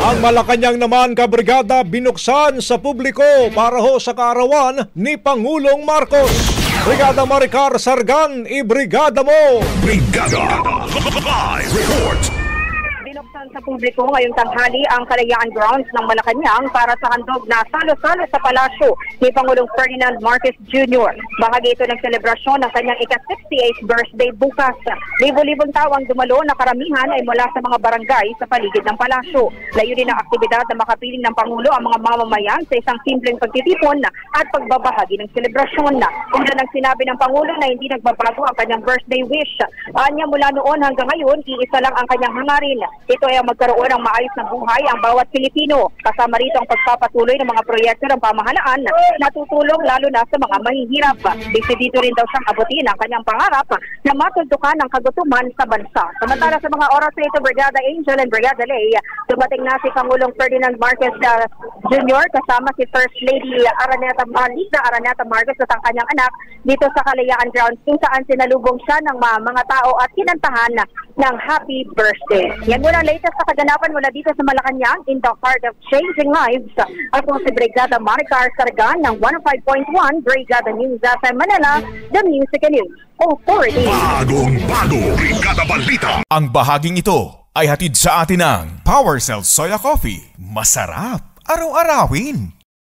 Ang Malacanang naman kabrigada binuksan sa publiko para ho sa kaarawan ni Pangulong Marcos. Brigada Maricar Sargan, ibrigada mo! Brigada Live Report! Binuksan sa publiko ngayong tanghali ang Kalayaan Grounds ng Malacanang para sa handog na salo-salo sa palasyo ni Pangulong Ferdinand Marcos Jr. Bahagi ito ng selebrasyon ng kanyang ika-68th birthday bukas. Libo-libong tao ang dumalo na karamihan ay mula sa mga barangay sa paligid ng palasyo. Layunin ng aktibidad na makapiling ng Pangulo ang mga mamamayan sa isang simpleng pagtitipon at pagbabahagi ng selebrasyon. Una nang sinabi ng Pangulo na hindi nagbabago ang kanyang birthday wish. Anya mula noon hanggang ngayon, iisa lang ang kanyang hangarin. Ito ay ang magkaroon ng maayos na buhay ang bawat Pilipino. Kasama rito ang pagpapatuloy ng mga proyekto ng pamahalaan na tutulong lalo na sa mga mahihirap. Dito rin daw siyang abutin ang kanyang pangarap na matuldukan ang kagutuman sa bansa. Samantala sa mga oras na ito, Brigada Angel and Brigada Lay, dumating na si Pangulong Ferdinand Marcos Jr. kasama si First Lady Lisa Araneta Marcos at ang kanyang anak dito sa Kalayaan Grounds kung saan sinalubong siya ng mga tao at kinantahan ng happy birthday. Yan muna ang latest sa kaganapan mula dito sa Malacanang in the heart of changing lives. Ako si Brigada Maricar Sargan ng 105.1 Brigada News FM Manila, the Music and News Authority. Bagong-bago Brigada Balita. Ang bahaging ito ay hatid sa atin ng Power Cell Soya Coffee. Masarap araw-arawin.